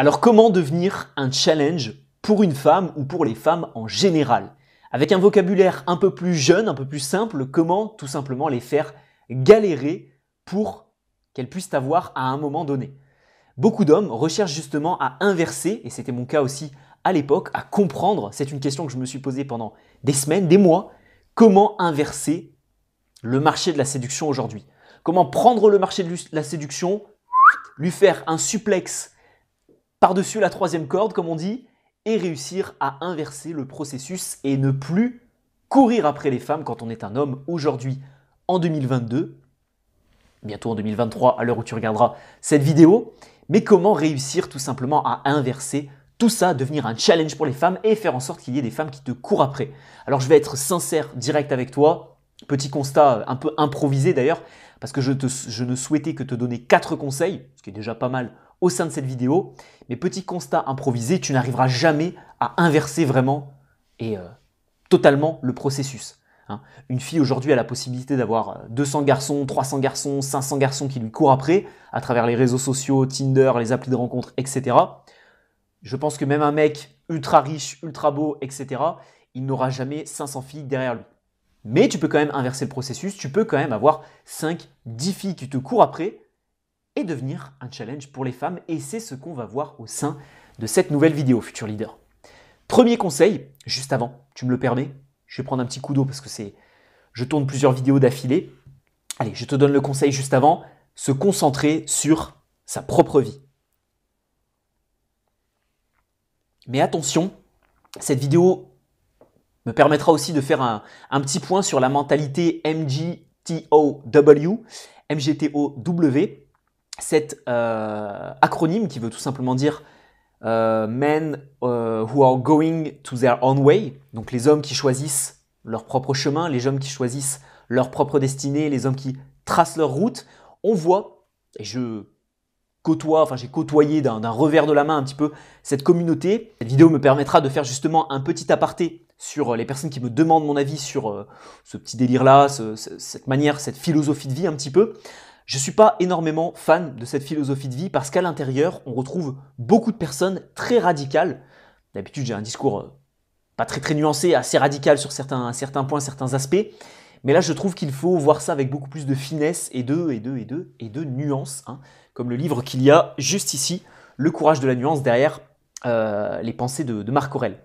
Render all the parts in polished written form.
Alors comment devenir un challenge pour une femme ou pour les femmes en général? Avec un vocabulaire un peu plus jeune, un peu plus simple, comment tout simplement les faire galérer pour qu'elles puissent avoir à un moment donné? Beaucoup d'hommes recherchent justement à inverser, et c'était mon cas aussi à l'époque, à comprendre, c'est une question que je me suis posée pendant des semaines, des mois, comment inverser le marché de la séduction aujourd'hui? Comment prendre le marché de la séduction, lui faire un suplex par-dessus la troisième corde, comme on dit, et réussir à inverser le processus et ne plus courir après les femmes quand on est un homme aujourd'hui en 2022, bientôt en 2023 à l'heure où tu regarderas cette vidéo, mais comment réussir tout simplement à inverser tout ça, devenir un challenge pour les femmes et faire en sorte qu'il y ait des femmes qui te courent après. Alors je vais être sincère, direct avec toi, petit constat un peu improvisé d'ailleurs, parce que je ne souhaitais que te donner 4 conseils, ce qui est déjà pas mal au sein de cette vidéo, mais petit constat improvisé, tu n'arriveras jamais à inverser vraiment et totalement le processus. Une fille aujourd'hui a la possibilité d'avoir 200 garçons, 300 garçons, 500 garçons qui lui courent après à travers les réseaux sociaux, Tinder, les applis de rencontres, etc. Je pense que même un mec ultra riche, ultra beau, etc., il n'aura jamais 500 filles derrière lui. Mais tu peux quand même inverser le processus, tu peux quand même avoir 5, 10 filles qui te courent après et devenir un challenge pour les femmes. Et c'est ce qu'on va voir au sein de cette nouvelle vidéo, futur leader. Premier conseil, juste avant, tu me le permets, je vais prendre un petit coup d'eau parce que je tourne plusieurs vidéos d'affilée. Allez, je te donne le conseil juste avant, se concentrer sur sa propre vie. Mais attention, cette vidéo me permettra aussi de faire un petit point sur la mentalité MGTOW, cet acronyme qui veut tout simplement dire Men who are going to their own way, donc les hommes qui choisissent leur propre chemin, les hommes qui choisissent leur propre destinée, les hommes qui tracent leur route. On voit, et j'ai côtoyé d'un revers de la main un petit peu cette communauté. Cette vidéo me permettra de faire justement un petit aparté sur les personnes qui me demandent mon avis sur ce petit délire-là, cette manière, cette philosophie de vie un petit peu. Je ne suis pas énormément fan de cette philosophie de vie parce qu'à l'intérieur, on retrouve beaucoup de personnes très radicales. D'habitude, j'ai un discours pas très nuancé, assez radical sur certains points, certains aspects. Mais là, je trouve qu'il faut voir ça avec beaucoup plus de finesse et de nuances, comme le livre qu'il y a juste ici, Le courage de la nuance, derrière les pensées de Marc Aurèle.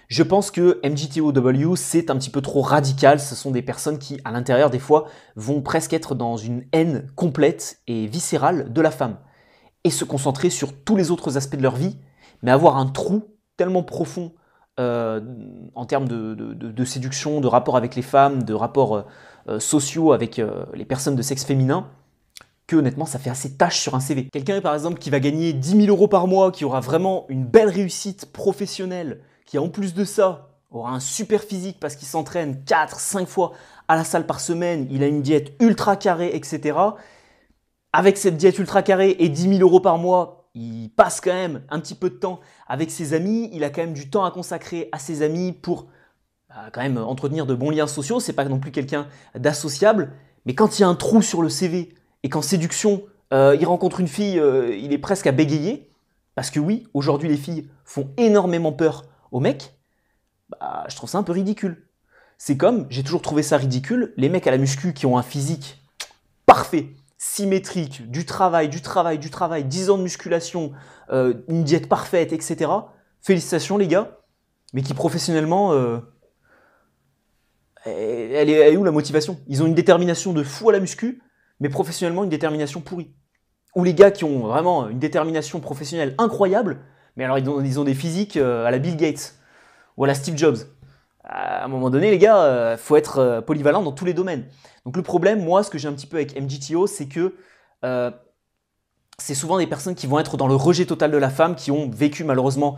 Je pense que MGTOW, c'est un petit peu trop radical. Ce sont des personnes qui, à l'intérieur, des fois, vont presque être dans une haine complète et viscérale de la femme. Et se concentrer sur tous les autres aspects de leur vie, mais avoir un trou tellement profond en termes de séduction, de rapport avec les femmes, de rapports sociaux avec les personnes de sexe féminin, que honnêtement ça fait assez tâche sur un CV. Quelqu'un par exemple qui va gagner 10 000 € par mois, qui aura vraiment une belle réussite professionnelle, qui en plus de ça aura un super physique parce qu'il s'entraîne 4-5 fois à la salle par semaine, il a une diète ultra carrée, etc. Avec cette diète ultra carrée et 10 000 € par mois, il passe quand même un petit peu de temps avec ses amis, il a quand même du temps à consacrer à ses amis pour quand même entretenir de bons liens sociaux, c'est pas non plus quelqu'un d'associable, mais quand il y a un trou sur le CV et qu'en séduction, il rencontre une fille, il est presque à bégayer, parce que oui, aujourd'hui les filles font énormément peur aux mecs, je trouve ça un peu ridicule. C'est comme, j'ai toujours trouvé ça ridicule, les mecs à la muscu qui ont un physique parfait, symétrique, du travail, 10 ans de musculation, une diète parfaite, etc. Félicitations les gars, mais qui professionnellement, elle est où la motivation? Ils ont une détermination de fou à la muscu, mais professionnellement une détermination pourrie. Ou les gars qui ont vraiment une détermination professionnelle incroyable, mais alors ils ont des physiques à la Bill Gates ou à la Steve Jobs. À un moment donné, les gars, faut être polyvalent dans tous les domaines. Donc le problème, moi, ce que j'ai un petit peu avec MGTO, c'est que c'est souvent des personnes qui vont être dans le rejet total de la femme, qui ont vécu malheureusement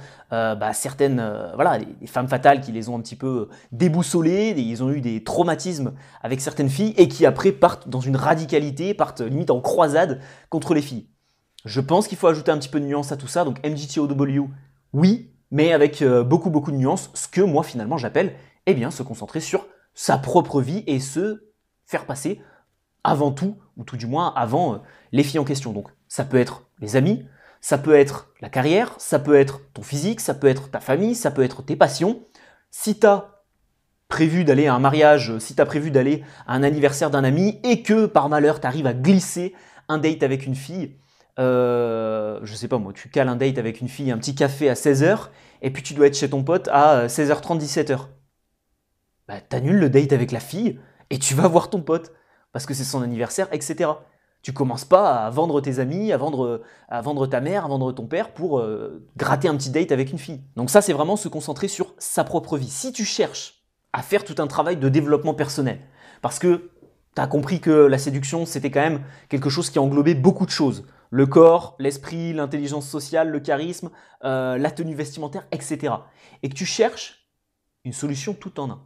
certaines des femmes fatales qui les ont un petit peu déboussolées, ils ont eu des traumatismes avec certaines filles et qui après partent dans une radicalité, partent limite en croisade contre les filles. Je pense qu'il faut ajouter un petit peu de nuance à tout ça, donc MGTOW, oui, mais avec beaucoup de nuances, ce que moi finalement j'appelle se concentrer sur sa propre vie et se faire passer avant tout, ou tout du moins avant les filles en question. Donc ça peut être les amis, Ça peut être la carrière, ça peut être ton physique, ça peut être ta famille, ça peut être tes passions. Si tu as prévu d'aller à un mariage, si tu as prévu d'aller à un anniversaire d'un ami et que par malheur tu arrives à glisser un date avec une fille, je sais pas moi, tu cales un date avec une fille, un petit café à 16h et puis tu dois être chez ton pote à 16h30, 17h. Bah, t'annules le date avec la fille et tu vas voir ton pote parce que c'est son anniversaire, etc. Tu commences pas à vendre tes amis, à vendre ta mère, à vendre ton père pour gratter un petit date avec une fille. Donc ça, c'est vraiment se concentrer sur sa propre vie. Si tu cherches à faire tout un travail de développement personnel, parce que tu as compris que la séduction, c'était quand même quelque chose qui englobait beaucoup de choses. Le corps, l'esprit, l'intelligence sociale, le charisme, la tenue vestimentaire, etc. Et que tu cherches une solution tout en un.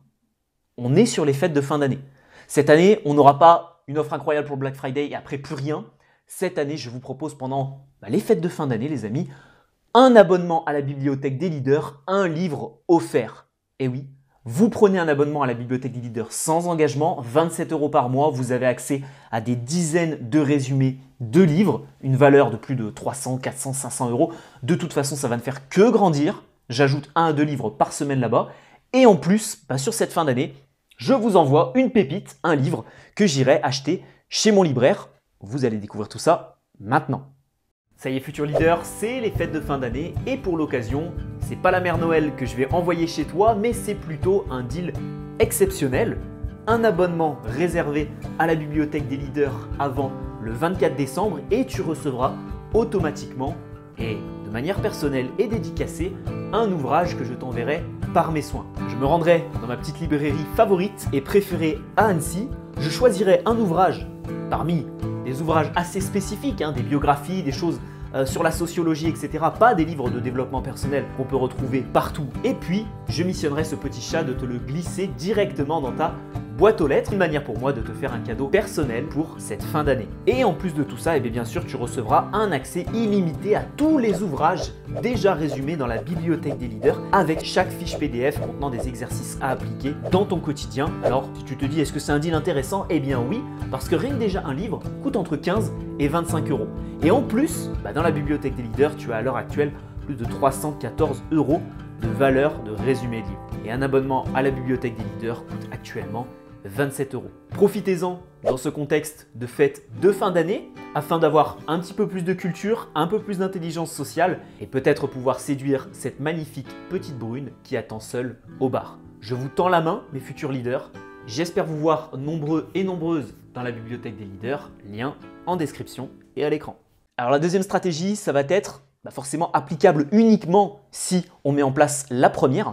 On est sur les fêtes de fin d'année. Cette année, on n'aura pas une offre incroyable pour Black Friday et après plus rien. Cette année, je vous propose pendant les fêtes de fin d'année, les amis, un abonnement à la bibliothèque des leaders, un livre offert. Et oui, vous prenez un abonnement à la bibliothèque des leaders sans engagement, 27 € par mois, vous avez accès à des dizaines de résumés de livres, une valeur de plus de 300, 400, 500 €. De toute façon, ça va ne faire que grandir. J'ajoute 1 à 2 livres par semaine là-bas. Et en plus, sur cette fin d'année, je vous envoie une pépite, un livre que j'irai acheter chez mon libraire. Vous allez découvrir tout ça maintenant. Ça y est, futur leader, c'est les fêtes de fin d'année et pour l'occasion, c'est pas la mère Noël que je vais envoyer chez toi, mais c'est plutôt un deal exceptionnel. Un abonnement réservé à la bibliothèque des leaders avant le 24 décembre et tu recevras automatiquement et de manière personnelle et dédicacée un ouvrage que je t'enverrai par mes soins. Je me rendrai dans ma petite librairie favorite et préférée à Annecy. Je choisirai un ouvrage parmi des ouvrages assez spécifiques, des biographies, des choses sur la sociologie, etc. Pas des livres de développement personnel qu'on peut retrouver partout. Et puis, je missionnerai ce petit chat de te le glisser directement dans ta boîte aux lettres, une manière pour moi de te faire un cadeau personnel pour cette fin d'année. Et en plus de tout ça, bien sûr, tu recevras un accès illimité à tous les ouvrages déjà résumés dans la bibliothèque des leaders avec chaque fiche PDF contenant des exercices à appliquer dans ton quotidien. Alors, si tu te dis est-ce que c'est un deal intéressant? Eh bien oui, parce que rien que déjà un livre coûte entre 15 et 25 €. Et en plus, dans la bibliothèque des leaders, tu as à l'heure actuelle plus de 314 € de valeur de résumé de livre. Et un abonnement à la bibliothèque des leaders coûte actuellement 27 €. Profitez-en dans ce contexte de fête de fin d'année afin d'avoir un petit peu plus de culture, un peu plus d'intelligence sociale et peut-être pouvoir séduire cette magnifique petite brune qui attend seule au bar. Je vous tends la main, mes futurs leaders. J'espère vous voir nombreux et nombreuses dans la bibliothèque des leaders. Lien en description et à l'écran. Alors la deuxième stratégie, ça va être forcément applicable uniquement si on met en place la première.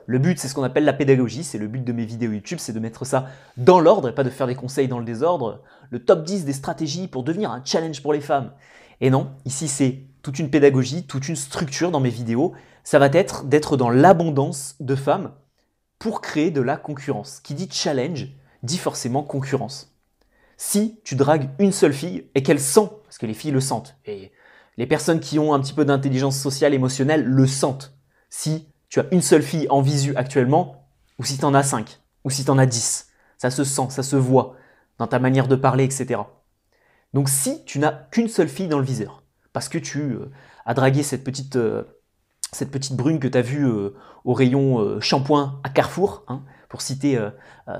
Le but, c'est ce qu'on appelle la pédagogie, c'est le but de mes vidéos YouTube, c'est de mettre ça dans l'ordre et pas de faire des conseils dans le désordre. Le top 10 des stratégies pour devenir un challenge pour les femmes. Et non, ici c'est toute une pédagogie, toute une structure dans mes vidéos. Ça va être d'être dans l'abondance de femmes pour créer de la concurrence. Qui dit challenge, dit forcément concurrence. Si tu dragues une seule fille et qu'elle sent, parce que les filles le sentent, et les personnes qui ont un petit peu d'intelligence sociale, émotionnelle le sentent. Si tu as une seule fille en visu actuellement, ou si tu en as 5, ou si tu en as 10. Ça se sent, ça se voit dans ta manière de parler, etc. Donc si tu n'as qu'une seule fille dans le viseur, parce que tu as dragué cette petite brune que tu as vue au rayon shampoing à Carrefour, pour citer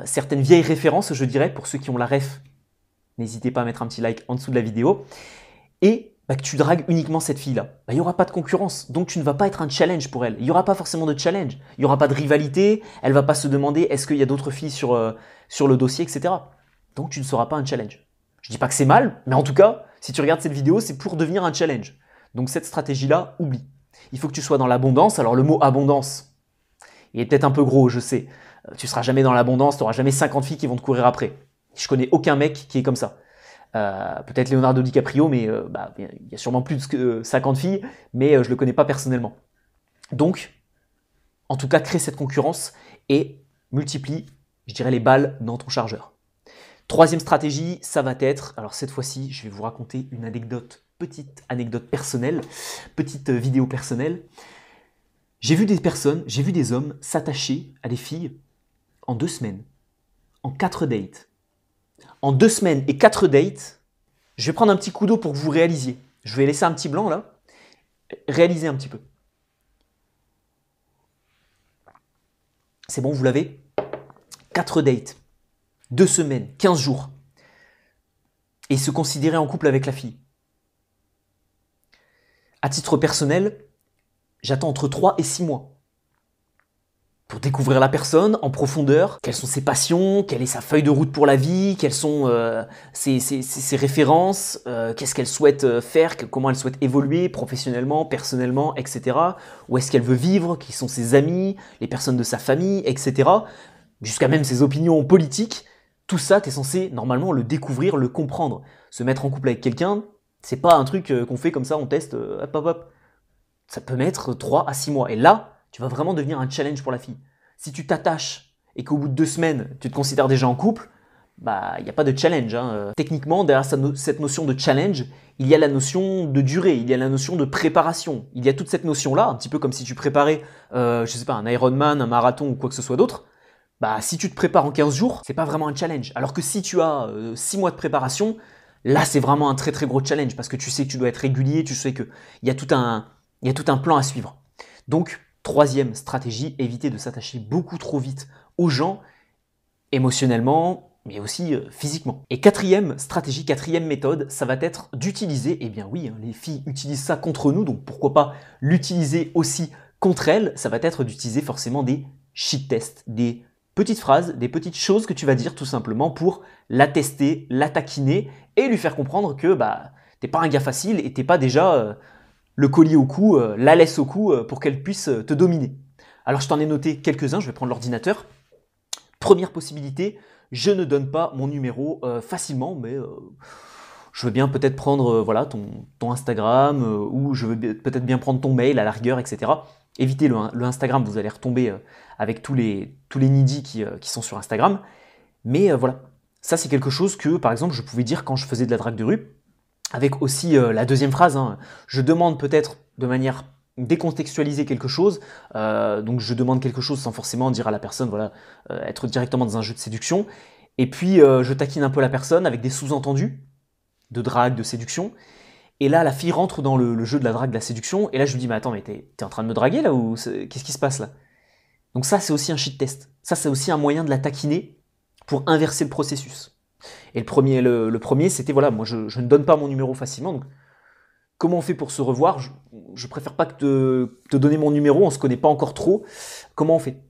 certaines vieilles références, je dirais, pour ceux qui ont la ref, n'hésitez pas à mettre un petit like en dessous de la vidéo, et que tu dragues uniquement cette fille-là, il n'y aura pas de concurrence, donc tu ne vas pas être un challenge pour elle. Il n'y aura pas forcément de challenge, il n'y aura pas de rivalité, elle ne va pas se demander est-ce qu'il y a d'autres filles sur le dossier, etc. Donc tu ne seras pas un challenge. Je ne dis pas que c'est mal, mais en tout cas, si tu regardes cette vidéo, c'est pour devenir un challenge. Donc cette stratégie-là, oublie. Il faut que tu sois dans l'abondance. Alors le mot abondance, il est peut-être un peu gros, je sais. Tu ne seras jamais dans l'abondance, tu n'auras jamais 50 filles qui vont te courir après. Je connais aucun mec qui est comme ça. Peut-être Leonardo DiCaprio, mais il y a sûrement plus de 50 filles, mais je ne le connais pas personnellement. Donc, en tout cas, crée cette concurrence et multiplie, je dirais, les balles dans ton chargeur. Troisième stratégie, ça va être, alors cette fois-ci, je vais vous raconter une anecdote, petite anecdote personnelle, petite vidéo personnelle. J'ai vu des hommes s'attacher à des filles en 2 semaines, en 4 dates. En 2 semaines et 4 dates, je vais prendre un petit coup d'eau pour que vous réalisiez. Je vais laisser un petit blanc là. Réalisez un petit peu. C'est bon, vous l'avez? 4 dates, 2 semaines, 15 jours. Et se considérer en couple avec la fille. À titre personnel, j'attends entre 3 et 6 mois pour découvrir la personne en profondeur, quelles sont ses passions, quelle est sa feuille de route pour la vie, quelles sont ses références, qu'est-ce qu'elle souhaite faire, comment elle souhaite évoluer professionnellement, personnellement, etc. Où est-ce qu'elle veut vivre, qui sont ses amis, les personnes de sa famille, etc. Jusqu'à même ses opinions politiques. Tout ça, tu es censé normalement le découvrir, le comprendre. Se mettre en couple avec quelqu'un, c'est pas un truc qu'on fait comme ça, on teste, hop hop hop. Ça peut mettre 3 à 6 mois. Et là, tu vas vraiment devenir un challenge pour la fille. Si tu t'attaches et qu'au bout de 2 semaines, tu te considères déjà en couple, bah, il n'y a pas de challenge. Techniquement, derrière cette notion de challenge, il y a la notion de durée, il y a la notion de préparation. Il y a toute cette notion-là, un petit peu comme si tu préparais, je sais pas, un Ironman, un marathon ou quoi que ce soit d'autre. Bah, si tu te prépares en 15 jours, c'est pas vraiment un challenge. Alors que si tu as 6 mois de préparation, là, c'est vraiment un très très gros challenge parce que tu sais que tu dois être régulier, tu sais qu'il y a tout un plan à suivre. Donc, troisième stratégie, éviter de s'attacher beaucoup trop vite aux gens, émotionnellement, mais aussi physiquement. Et quatrième stratégie, quatrième méthode, ça va être d'utiliser, eh bien oui, les filles utilisent ça contre nous, donc pourquoi pas l'utiliser aussi contre elles, ça va être d'utiliser forcément des shit tests, des petites phrases, des petites choses que tu vas dire tout simplement pour la tester, la taquiner et lui faire comprendre que bah, t'es pas un gars facile et t'es pas déjà le collier au cou, la laisse au cou pour qu'elle puisse te dominer. Alors je t'en ai noté quelques-uns, je vais prendre l'ordinateur. Première possibilité, je ne donne pas mon numéro facilement, mais je veux bien peut-être prendre voilà, ton Instagram ou je veux peut-être bien prendre ton mail à la rigueur, etc. Évitez le Instagram, vous allez retomber avec tous les needy qui sont sur Instagram. Mais voilà, ça c'est quelque chose que par exemple je pouvais dire quand je faisais de la drague de rue. Avec aussi la deuxième phrase, je demande peut-être de manière décontextualisée quelque chose, donc je demande quelque chose sans forcément dire à la personne, voilà, être directement dans un jeu de séduction, et puis je taquine un peu la personne avec des sous-entendus de drague, de séduction, et là la fille rentre dans le jeu de la drague, de la séduction, et là je lui dis, mais attends, mais t'es en train de me draguer là, ou qu'est-ce qui se passe là? Donc ça c'est aussi un shit test, ça c'est aussi un moyen de la taquiner pour inverser le processus. Et le premier c'était, voilà, moi je ne donne pas mon numéro facilement, donc comment on fait pour se revoir? Je préfère pas que te donner mon numéro, on se connaît pas encore trop, comment on fait?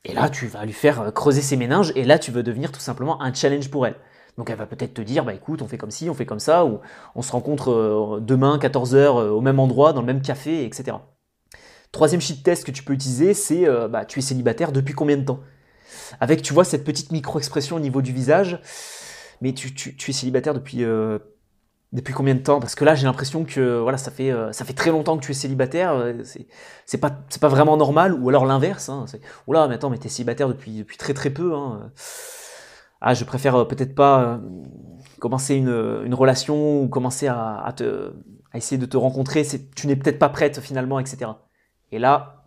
Et là tu vas lui faire creuser ses méninges, et là tu vas devenir tout simplement un challenge pour elle. Donc elle va peut-être te dire, bah écoute, on fait comme ci, on fait comme ça, ou on se rencontre demain 14h au même endroit, dans le même café, etc. Troisième shit test que tu peux utiliser, c'est bah, tu es célibataire depuis combien de temps? Avec, tu vois, cette petite micro-expression au niveau du visage, mais tu es célibataire depuis combien de temps? Parce que là, j'ai l'impression que voilà, ça fait très longtemps que tu es célibataire. C'est pas vraiment normal. Ou alors l'inverse. Oula, mais attends, mais t'es célibataire depuis très très peu. Ah, je préfère peut-être pas commencer une relation ou commencer à essayer de te rencontrer. Tu n'es peut-être pas prête finalement, etc. Et là,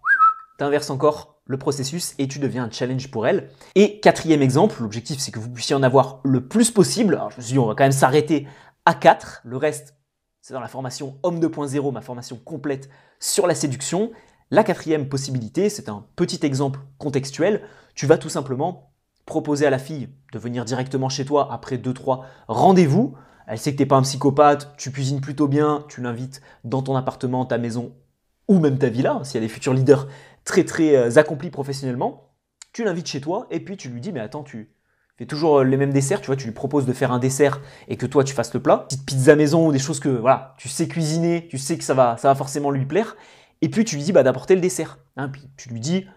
t'inverses encore le processus et tu deviens un challenge pour elle. Et quatrième exemple, l'objectif c'est que vous puissiez en avoir le plus possible. Alors je me suis dit, on va quand même s'arrêter à 4. Le reste, c'est dans la formation Homme 2.0, ma formation complète sur la séduction. La quatrième possibilité, c'est un petit exemple contextuel. Tu vas tout simplement proposer à la fille de venir directement chez toi après 2-3 rendez-vous. Elle sait que tu n'es pas un psychopathe, tu cuisines plutôt bien, tu l'invites dans ton appartement, ta maison ou même ta villa, s'il y a des futurs leaders très très accomplis professionnellement. Tu l'invites chez toi et puis tu lui dis, mais attends, tu fais toujours les mêmes desserts, tu vois, tu lui proposes de faire un dessert et que toi tu fasses le plat. Petite pizza maison ou des choses que voilà, tu sais cuisiner, tu sais que ça va forcément lui plaire. Et puis tu lui dis bah, d'apporter le dessert. Puis tu lui dis,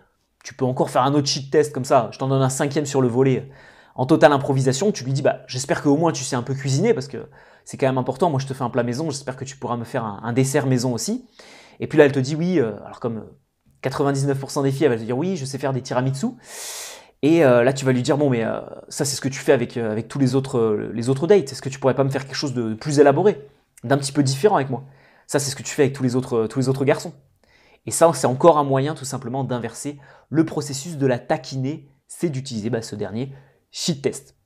tu peux encore faire un autre cheat test comme ça, je t'en donne un 5e sur le volet en totale improvisation. Tu lui dis bah, j'espère qu'au moins tu sais un peu cuisiner parce que c'est quand même important. Moi je te fais un plat maison, j'espère que tu pourras me faire un dessert maison aussi. Et puis là elle te dit oui, alors comme 99% des filles, elles vont te dire oui, je sais faire des tiramisu. Et là, tu vas lui dire, bon, mais ça, c'est ce que tu fais avec tous les autres dates. Est-ce que tu pourrais pas me faire quelque chose de plus élaboré, d'un petit peu différent avec moi? Ça, c'est ce que tu fais avec tous les autres garçons. Et ça, c'est encore un moyen, tout simplement, d'inverser le processus de la taquiner, c'est d'utiliser ce dernier shit test.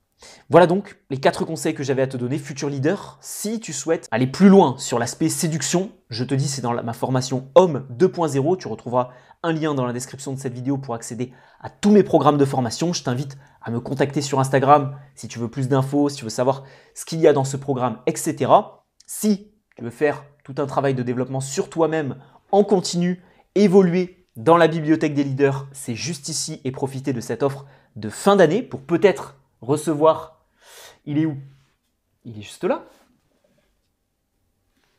Voilà donc les 4 conseils que j'avais à te donner, futur leader. Si tu souhaites aller plus loin sur l'aspect séduction, je te dis c'est dans ma formation Homme 2.0. Tu retrouveras un lien dans la description de cette vidéo pour accéder à tous mes programmes de formation. Je t'invite à me contacter sur Instagram si tu veux plus d'infos, si tu veux savoir ce qu'il y a dans ce programme, etc. Si tu veux faire tout un travail de développement sur toi-même en continu, évoluer dans la bibliothèque des leaders, c'est juste ici et profiter de cette offre de fin d'année pour peut-être recevoir, il est où? Il est juste là.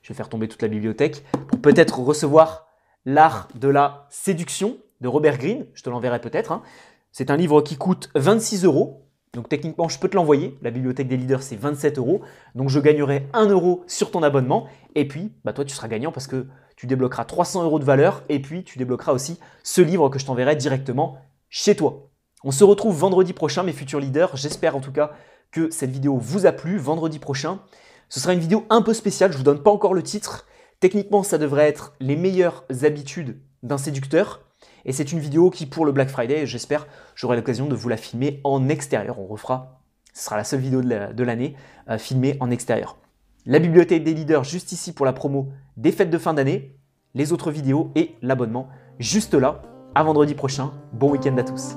Je vais faire tomber toute la bibliothèque pour peut-être recevoir L'art de la séduction de Robert Greene. Je te l'enverrai peut-être. Hein. C'est un livre qui coûte 26 €. Donc techniquement, je peux te l'envoyer. La bibliothèque des leaders, c'est 27 €. Donc je gagnerai 1 € sur ton abonnement. Et puis, toi, tu seras gagnant parce que tu débloqueras 300 € de valeur. Et puis, tu débloqueras aussi ce livre que je t'enverrai directement chez toi. On se retrouve vendredi prochain, mes futurs leaders. J'espère en tout cas que cette vidéo vous a plu. Vendredi prochain, ce sera une vidéo un peu spéciale. Je ne vous donne pas encore le titre. Techniquement, ça devrait être les meilleures habitudes d'un séducteur. Et c'est une vidéo qui, pour le Black Friday, j'espère, j'aurai l'occasion de vous la filmer en extérieur. On refera, ce sera la seule vidéo de l'année filmée en extérieur. La bibliothèque des leaders juste ici pour la promo des fêtes de fin d'année, les autres vidéos et l'abonnement juste là. À vendredi prochain. Bon week-end à tous.